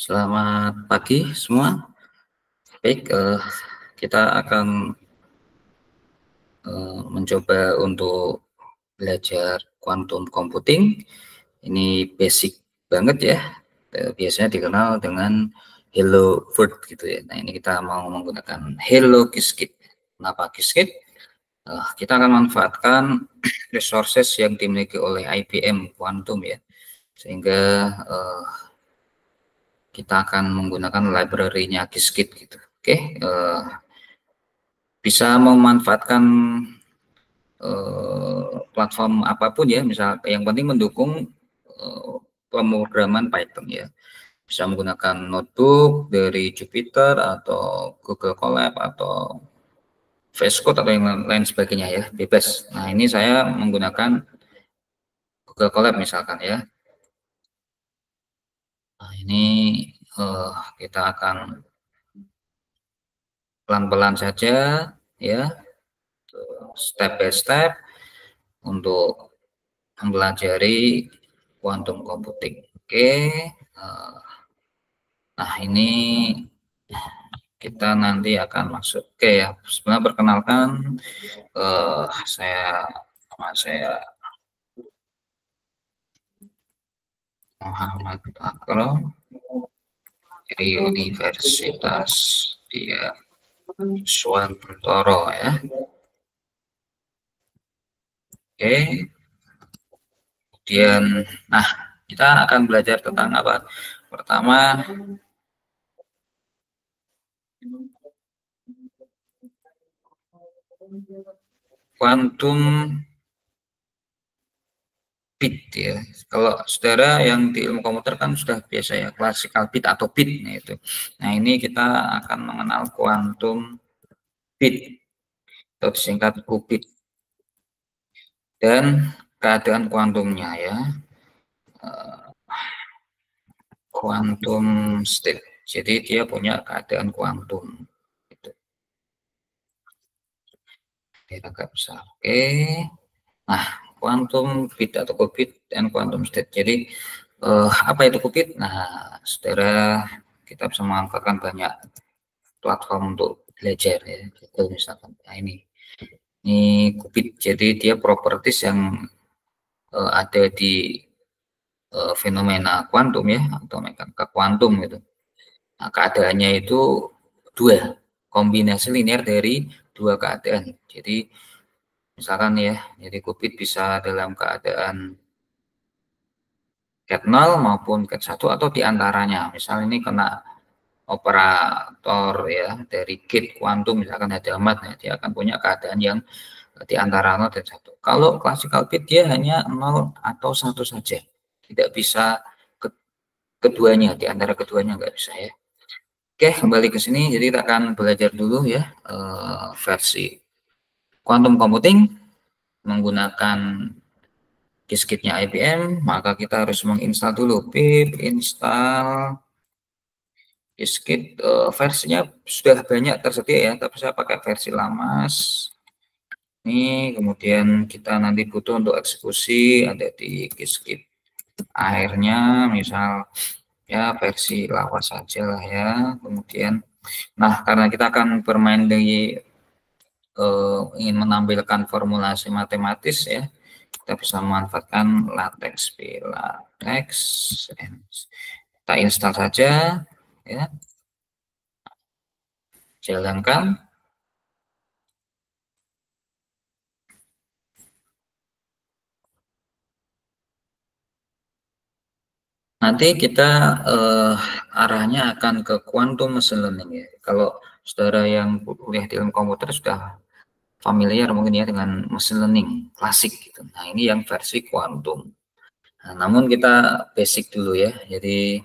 Selamat pagi semua. Baik, kita akan mencoba untuk belajar quantum computing. Ini basic banget ya. Biasanya dikenal dengan Hello World gitu ya. Nah, ini kita mau menggunakan Hello Qiskit. Kenapa Qiskit? Kita akan manfaatkan resources yang dimiliki oleh IBM Quantum ya. Sehingga kita akan menggunakan library-nya Qiskit gitu. Oke, bisa memanfaatkan platform apapun ya, misal yang penting mendukung pemrograman Python ya. Bisa menggunakan notebook dari Jupyter atau Google Colab atau VS Code atau yang lain sebagainya ya, bebas. Nah, ini saya menggunakan Google Colab misalkan ya. Nah, ini kita akan pelan-pelan saja ya, step by step untuk mempelajari quantum computing. Oke, nah ini kita nanti akan masuk. Oke ya, sebenarnya perkenalkan saya Muhammad Akram dari Universitas dia Suwantoro ya. Oke, kemudian nah kita akan belajar tentang apa? Pertama, kuantum bit ya. Kalau saudara yang di ilmu komputer kan sudah biasa ya, classical bit atau bit. Nah, itu. Nah, ini kita akan mengenal kuantum bit atau disingkat qubit dan keadaan kuantumnya ya. Quantum state. Jadi dia punya keadaan kuantum. Gitu. Kita agak besar. Oke. Nah, quantum bit atau qubit dan quantum state. Jadi apa itu qubit? Nah, saudara kita bisa memanfaatkan banyak platform untuk belajar ya, Google misalkan. Nah, ini qubit. Jadi dia properties yang ada di fenomena kuantum ya, atau mekanika kuantum gitu. Nah, keadaannya itu dua, kombinasi linear dari dua keadaan. Jadi misalkan ya, jadi qubit bisa dalam keadaan cat 0 maupun cat 1 atau diantaranya. Misal ini kena operator ya dari gate kuantum misalkan ada amat, ya, dia akan punya keadaan yang di antara 0 dan 1. Kalau classical bit dia hanya 0 atau 1 saja. Tidak bisa keduanya, di antara keduanya nggak bisa ya. Oke, kembali ke sini. Jadi kita akan belajar dulu ya versi quantum computing menggunakan Qiskitnya IBM. Maka kita harus menginstal dulu pip install Qiskit. Versinya sudah banyak tersedia ya, tapi saya pakai versi lama. Ini kemudian kita nanti butuh untuk eksekusi ada di Qiskit akhirnya, misal ya versi lawas saja lah ya. Kemudian nah, karena kita akan bermain di ingin menampilkan formulasi matematis ya, kita bisa memanfaatkan latex latex. Kita install saja ya, jalankan. Nanti kita arahnya akan ke quantum machine learning ya. Kalau saudara yang kuliah di ilmu komputer sudah familiar mungkin ya dengan machine learning klasik gitu. Nah, ini yang versi quantum. Nah, namun kita basic dulu ya. Jadi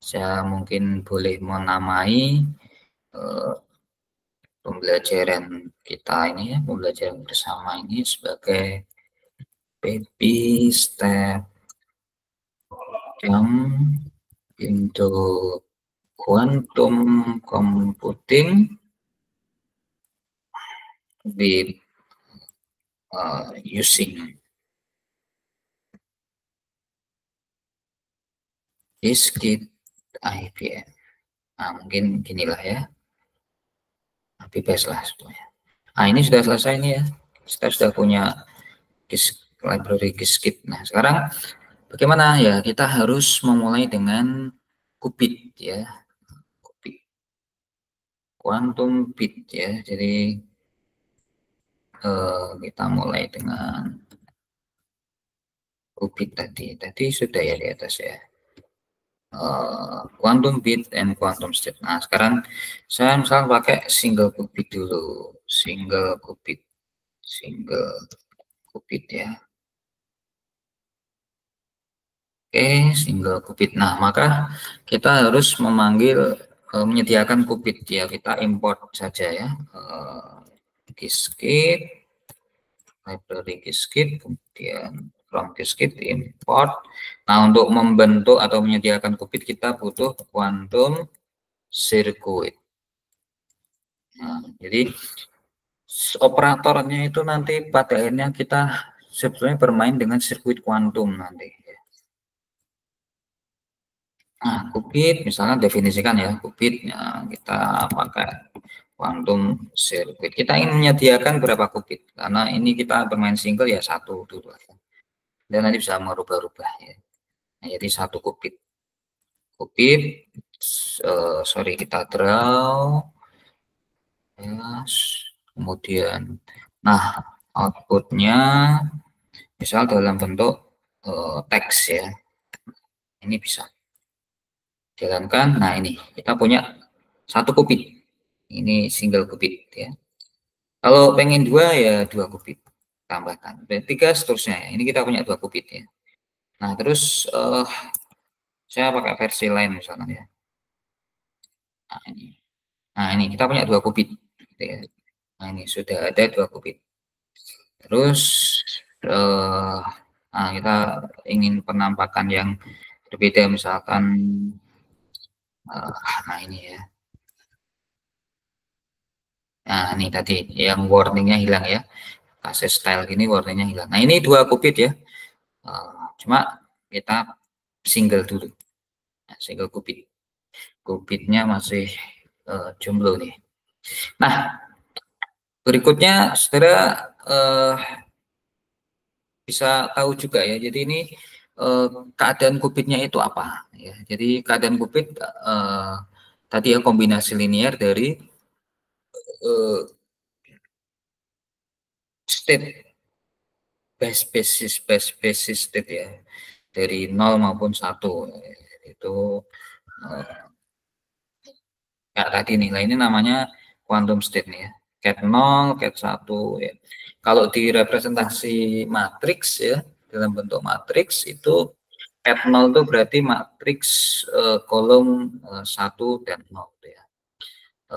saya mungkin boleh menamai pembelajaran kita ini ya, pembelajaran bersama ini sebagai baby step into quantum computing with using Qiskit IBM. Nah, mungkin ginilah ya, bebas lah semuanya. Nah, ini sudah selesai nih ya, kita sudah punya library Qiskit. Nah, sekarang bagaimana ya, kita harus memulai dengan qubit ya, qubit quantum bit ya. Jadi kita mulai dengan qubit tadi sudah ya di atas ya, quantum bit and quantum state. Nah, sekarang saya misal pakai single qubit dulu, single qubit ya. Oke, single qubit. Nah, maka kita harus menyediakan qubit ya. Kita import saja ya, Qiskit, library Qiskit, kemudian from Qiskit import. Nah, untuk membentuk atau menyediakan qubit kita butuh quantum circuit. Nah, jadi operatornya itu nanti pada akhirnya kita sebetulnya bermain dengan sirkuit kuantum nanti. Nah, qubit misalnya definisikan ya, qubit ya, kita pakai quantum circuit. Kita ingin menyediakan berapa qubit? Karena ini kita bermain single ya, satu dulu. Dan nanti bisa merubah-rubah ya. Nah, jadi satu qubit. Sorry, kita draw ya, kemudian nah outputnya misal dalam bentuk teks ya, ini bisa jalankan. Nah, ini kita punya satu qubit, ini single qubit ya. Kalau pengen dua ya dua qubit tambahkan, dan tiga seterusnya ya. Ini kita punya dua qubit ya. Nah, terus saya pakai versi lain misalnya ya. Nah ini kita punya dua qubit gitu ya. Nah, ini sudah ada dua qubit. Terus nah, kita ingin penampakan yang berbeda, misalkan nah ini ya. Nah, ini tadi yang warningnya hilang ya, kasih style gini warningnya hilang. Nah, ini dua qubit ya, cuma kita single dulu. Nah, single qubitnya masih jomblo nih. Nah, berikutnya saudara bisa tahu juga ya, jadi ini keadaan qubitnya itu apa ya. Jadi keadaan qubit tadi ya kombinasi linear dari state base basis state ya, dari 0 maupun 1 itu ya tadi nilai ini namanya quantum state nih ya, cat 0 cat 1 ya. Kalau direpresentasi matriks ya, dalam bentuk matriks itu cat 0 itu berarti matriks kolom 1 dan 0 ya.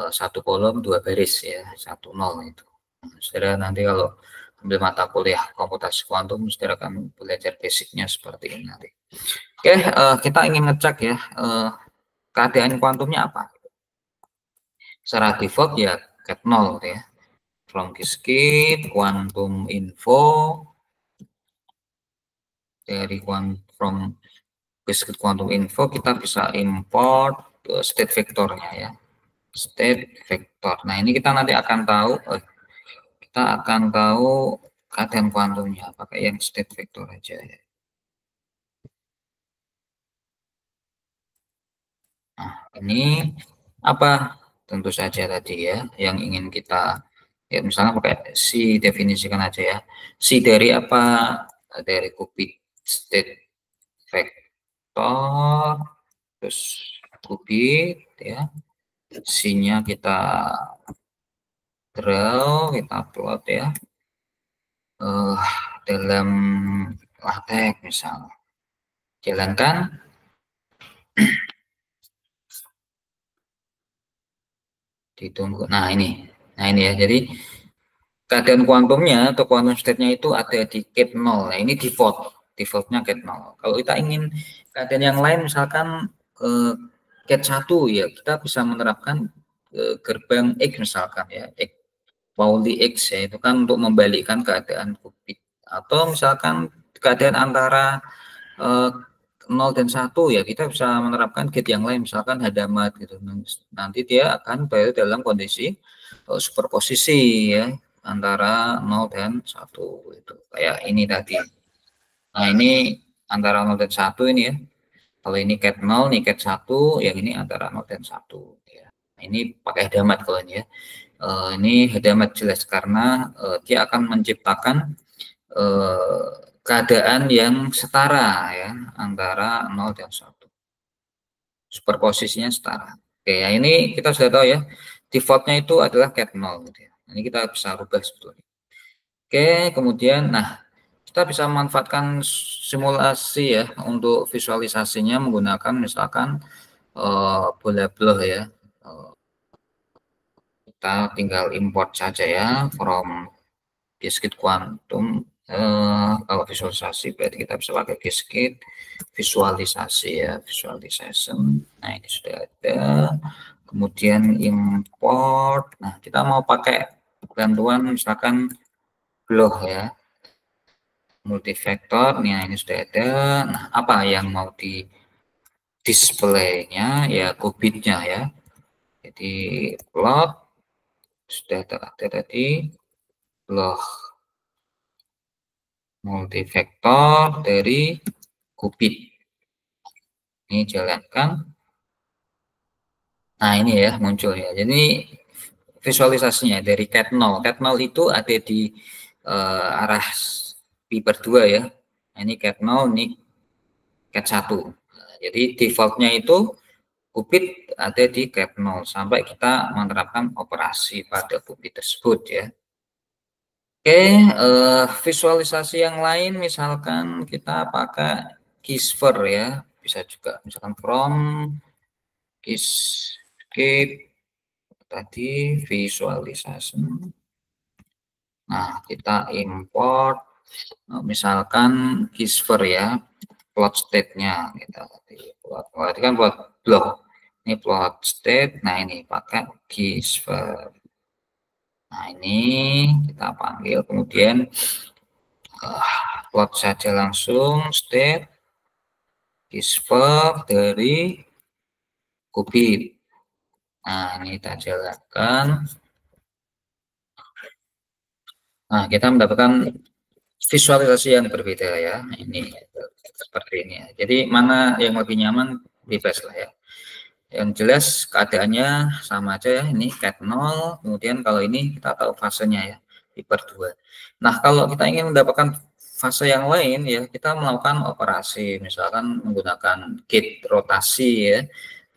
Satu kolom dua baris ya, 1 0 itu. Saudara nanti kalau ambil mata kuliah komputasi kuantum, saudara akan belajar basicnya seperti ini nanti. Oke, kita ingin ngecek ya, keadaan kuantumnya apa. Secara default ya cat 0 gitu ya. From Qiskit, quantum info, dari from Qiskit quantum info kita bisa import state vektornya ya. State vektor. Nah, ini kita nanti akan tahu keadaan kuantumnya pakai yang state vektor aja ya. Nah, ini apa? Tentu saja tadi ya, yang ingin kita ya misalnya pakai si definisikan aja ya. Si dari apa? Dari qubit state vektor, terus qubit ya. Si-nya kita draw, kita plot ya. Dalam LaTeX misalnya. Jalankan. Ditunggu. Nah ini ya. Jadi keadaan kuantumnya atau quantum state-nya itu ada di cat 0. Nah, ini defaultnya cat 0. Kalau kita ingin keadaan yang lain misalkan cat 1 ya, kita bisa menerapkan gerbang X misalkan ya, Pauli X ya, itu kan untuk membalikkan keadaan qubit. Atau misalkan keadaan antara 0 dan 1 ya kita bisa menerapkan gate yang lain, misalkan hadamat gitu. Nanti dia akan berada dalam kondisi superposisi ya antara 0 dan 1 itu kayak ini tadi. Nah, ini antara 0 dan 1 ini ya. Kalau ini cat 0, ini cat 1, yang ini antara 0 dan 1 ya. Nah, ini pakai hadamat kalau ini ya. Ini hadamat jelas karena dia akan menciptakan keadaan yang setara ya antara 0 dan 1. Superposisinya setara. Oke, ya ini kita sudah tahu ya. Defaultnya itu adalah cat 0 gitu ya. Ini kita bisa rubah sebetulnya. Oke, kemudian nah kita bisa memanfaatkan simulasi ya untuk visualisasinya menggunakan misalkan bola bloh ya. Kita tinggal import saja ya from Qiskit Quantum. Kalau visualisasi berarti kita bisa pakai Qiskit visualisasi ya, visualization. Nah, ini sudah ada. Kemudian import. Nah, kita mau pakai bantuan misalkan bloh ya. Multivektor. Nah, ini sudah ada. Nah, apa yang mau di displaynya ya kubitnya ya. Jadi plot sudah ada tadi bloh multivektor dari kubit. Ini jalankan. Nah, ini ya muncul ya. Jadi visualisasinya dari cat 0. Cat 0 itu ada di arah pi per 2 ya. Nah, ini cat 0, ini cat 1. Nah, jadi defaultnya itu kubit ada di cat 0 sampai kita menerapkan operasi pada kubit tersebut ya. Oke, visualisasi yang lain misalkan kita pakai Qiskit ya, bisa juga misalkan from Qiskit tadi visualisasi. Nah, kita import misalkan Qiskit ya, plot state-nya kita tadi kan plot block. Ini plot state. Nah, ini pakai Qiskit. Nah, ini kita panggil kemudian plot saja langsung state Qiskit dari kubit. Nah, ini kita jalankan. Nah, kita mendapatkan visualisasi yang berbeda ya. Ini seperti ini ya. Jadi mana yang lebih nyaman bebas lah ya. Yang jelas keadaannya sama aja ya. Ini cat 0, kemudian kalau ini kita tahu fasenya ya, pi per 2. Nah, kalau kita ingin mendapatkan fase yang lain ya, kita melakukan operasi misalkan menggunakan gate rotasi ya.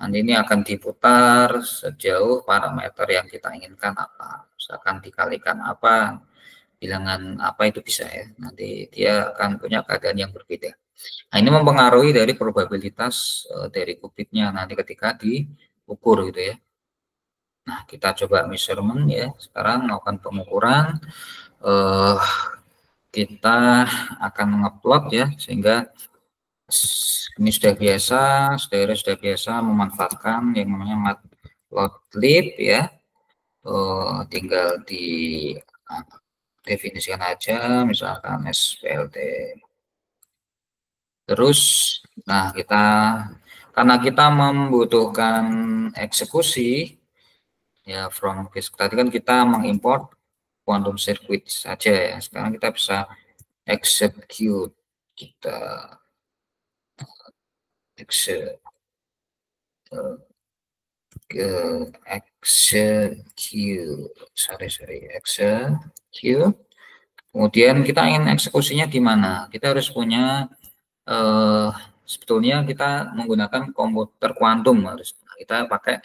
Nanti ini akan diputar sejauh parameter yang kita inginkan apa. Misalkan dikalikan apa, bilangan apa itu bisa ya. Nanti dia akan punya keadaan yang berbeda. Nah, ini mempengaruhi dari probabilitas dari kubitnya nanti ketika diukur gitu ya. Nah, kita coba measurement ya. Sekarang melakukan pengukuran. Kita akan ngeplot ya sehingga ini sudah biasa, sudah biasa memanfaatkan yang namanya matplotlib ya. Tinggal di definisikan aja misalkan SPLT. Terus nah karena kita membutuhkan eksekusi ya from tadi kan kita mengimport quantum circuit saja ya. Sekarang kita bisa execute, kita execute execute. Kemudian kita ingin eksekusinya di mana? Kita harus punya sebetulnya kita menggunakan komputer kuantum harus kita pakai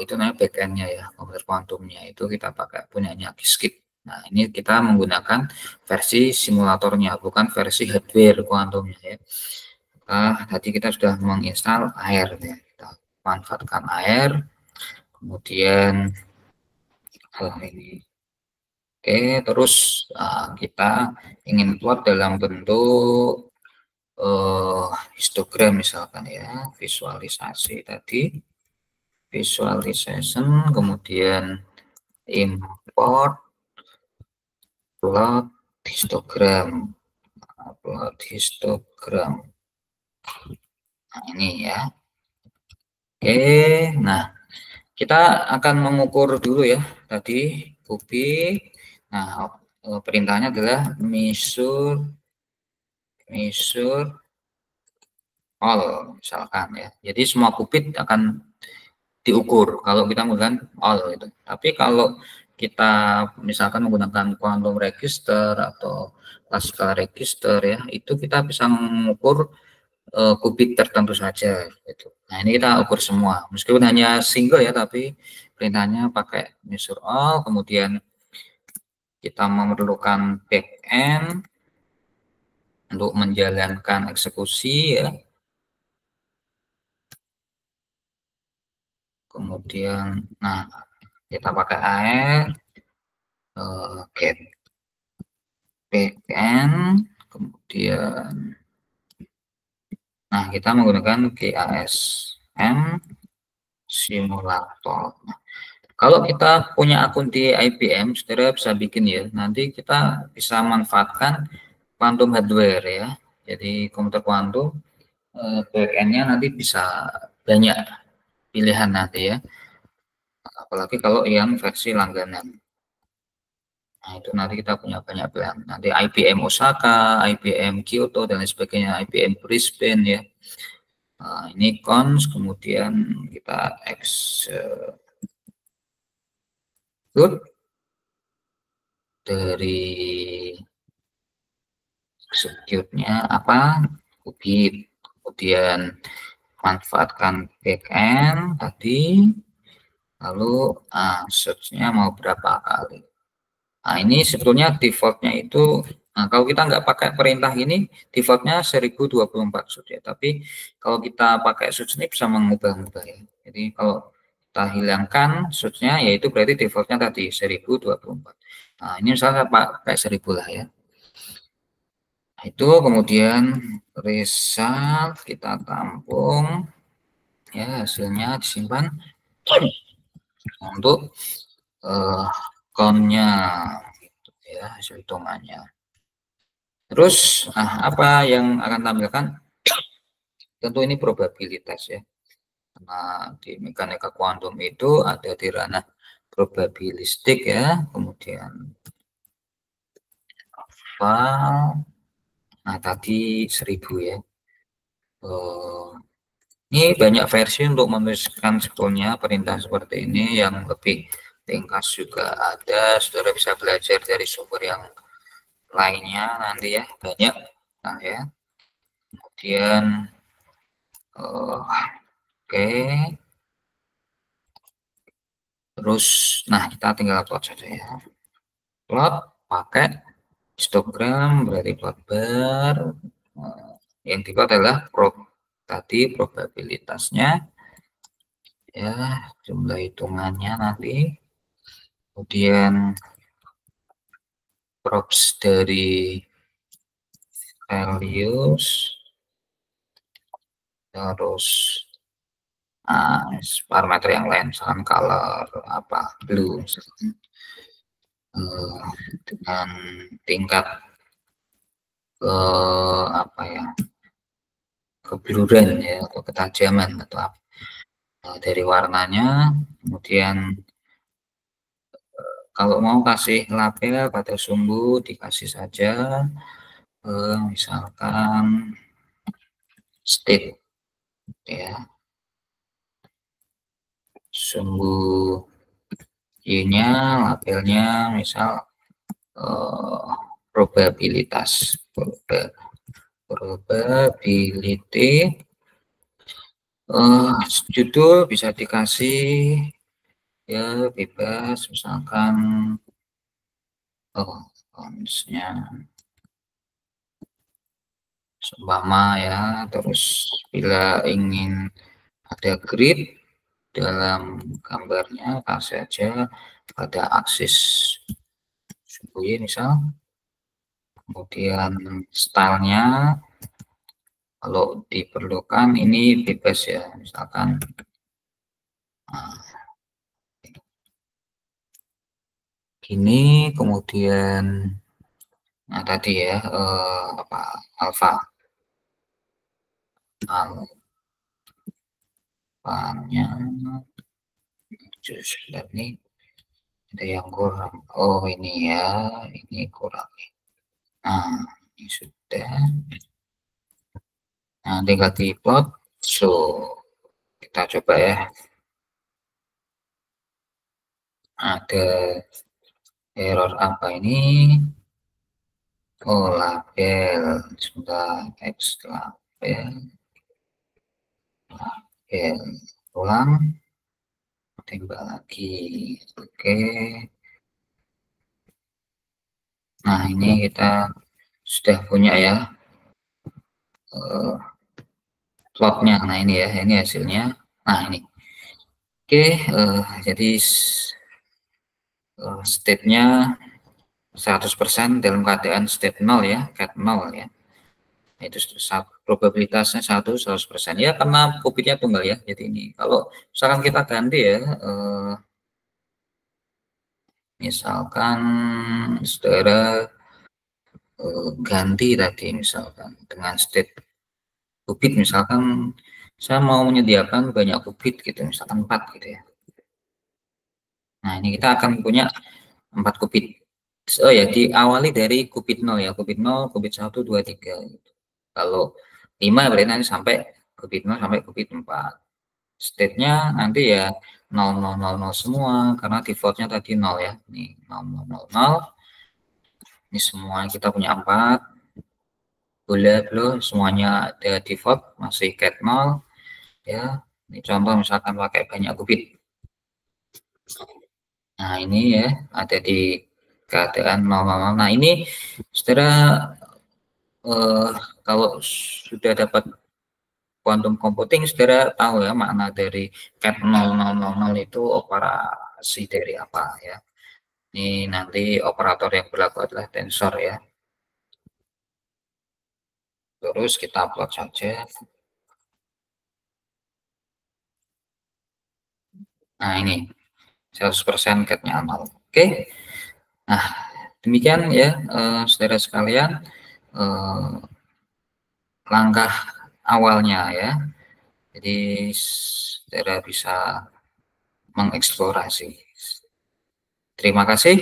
itu namanya backendnya ya, komputer kuantumnya itu kita pakai punyanya Qiskit. Nah, ini kita menggunakan versi simulatornya bukan versi hardware kuantumnya ya. Tadi kita sudah menginstal AIR ya. Kita manfaatkan AIR, kemudian ini. Oke, terus kita ingin plot dalam bentuk histogram misalkan ya, visualisasi tadi, visualization, kemudian import plot histogram, plot histogram. Nah, ini ya. Oke, nah kita akan mengukur dulu ya tadi kubik. Nah, perintahnya adalah measure all misalkan ya. Jadi semua kubit akan diukur kalau kita menggunakan all itu. Tapi kalau kita misalkan menggunakan quantum register atau classical register ya, itu kita bisa mengukur kubit tertentu saja gitu. Nah, ini kita ukur semua. Meskipun hanya single ya, tapi perintahnya pakai measure all, kemudian kita memerlukan backend untuk menjalankan eksekusi ya. Kemudian nah kita pakai AR get backend, kemudian nah kita menggunakan GASM simulator. Nah, kalau kita punya akun di IBM, saudara bisa bikin ya. Nanti kita bisa manfaatkan quantum hardware ya. Jadi komputer kuantum backend-nya nanti bisa banyak pilihan nanti ya. Apalagi kalau yang versi langganan. Nah, itu nanti kita punya banyak pilihan. Nanti IBM Osaka, IBM Kyoto, dan lain sebagainya, IBM Brisbane ya. Nah, ini cons, kemudian kita execute dari execute-nya apa? Qubit. Kemudian manfaatkan backend tadi, lalu search-nya mau berapa kali. Nah, ini sebetulnya default-nya itu, nah kalau kita nggak pakai perintah ini, default-nya 1024 shoot ya. Tapi kalau kita pakai shoot ini bisa mengubah-ubah ya. Jadi kalau kita hilangkan shoot-nya, yaitu berarti default-nya tadi 1024. Nah, ini misalnya pakai 1000 lah ya. Nah, itu kemudian result kita tampung, ya hasilnya disimpan untuk count-nya, gitu ya, hasil hitungannya. Terus apa yang akan tampilkan? Tentu ini probabilitas ya. Karena di mekanika kuantum itu ada di ranah probabilistik ya, kemudian nah tadi 1000 ya. Ini banyak versi untuk menuliskan sebetulnya perintah seperti ini, yang lebih ringkas juga ada. Saudara bisa belajar dari sumber yang lainnya nanti ya, banyak. Nah ya, kemudian oke. Terus, nah kita tinggal plot saja ya. Plot pakai histogram, berarti plot bar. Yang diplot adalah tadi probabilitasnya, ya jumlah hitungannya nanti. Kemudian props dari values, terus parameter yang lain, misalkan color apa blue, dengan tingkat apa ya, kebluran ya atau ketajaman atau apa dari warnanya. Kemudian kalau mau kasih label pada sumbu dikasih saja misalkan state ya, sumbu y-nya labelnya misal probabilitas, probability, judul bisa dikasih ya bebas, misalkan fontsnya seumpama ya. Terus bila ingin ada grid dalam gambarnya, kasih aja pada aksis sumbu y misal. Kemudian stylenya kalau diperlukan ini bebas ya, misalkan gini. Kemudian nah tadi ya apa alfa alfanya lihat nih, ada yang kurang. Oh ini ya, ini kurang. Nah ini sudah. Nah tinggal di plot. So kita coba ya, ada error apa ini. Oh label, sudah X label, ulang, tembak lagi. Oke, nah ini kita sudah punya ya plotnya. Nah ini ya, ini hasilnya. Nah ini oke, jadi state-nya 100% dalam keadaan state 0 ya, cat 0 ya. Itu probabilitasnya 100% ya, karena kubitnya tunggal ya. Jadi ini kalau misalkan kita ganti ya, misalkan saudara ganti tadi misalkan dengan state kubit, misalkan saya mau menyediakan banyak kubit gitu, misalkan 4 gitu ya. Nah ini kita akan punya 4 kubit. Oh ya, diawali dari kubit 0 ya, kubit 0, kubit 1, 2, 3 gitu. Kalau 5 berarti nanti sampai kubit 0 sampai kubit 4. State-nya nanti ya 0, 0, 0, 0 semua, karena defaultnya tadi 0 ya. Ini 0, 0, 0, 0. Ini semua kita punya 4. Boleh belum semuanya ada default, masih cat 0. Ya, ini contoh misalkan pakai banyak kubit. Nah, ini ya, ada di keadaan 0, 0, 0. Nah, ini saudara kalau sudah dapat quantum computing, saudara tahu ya makna dari cat 0, 0, 0, 0 itu operasi dari apa ya. Ini nanti operator yang berlaku adalah tensor ya. Terus kita plot saja. Nah, ini 100% catnya 0. Oke. Nah, demikian ya saudara sekalian, langkah awalnya ya. Jadi saudara bisa mengeksplorasi. Terima kasih.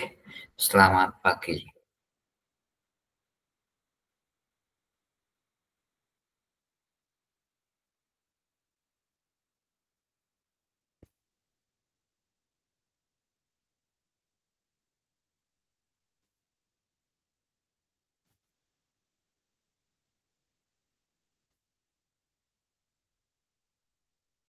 Selamat pagi.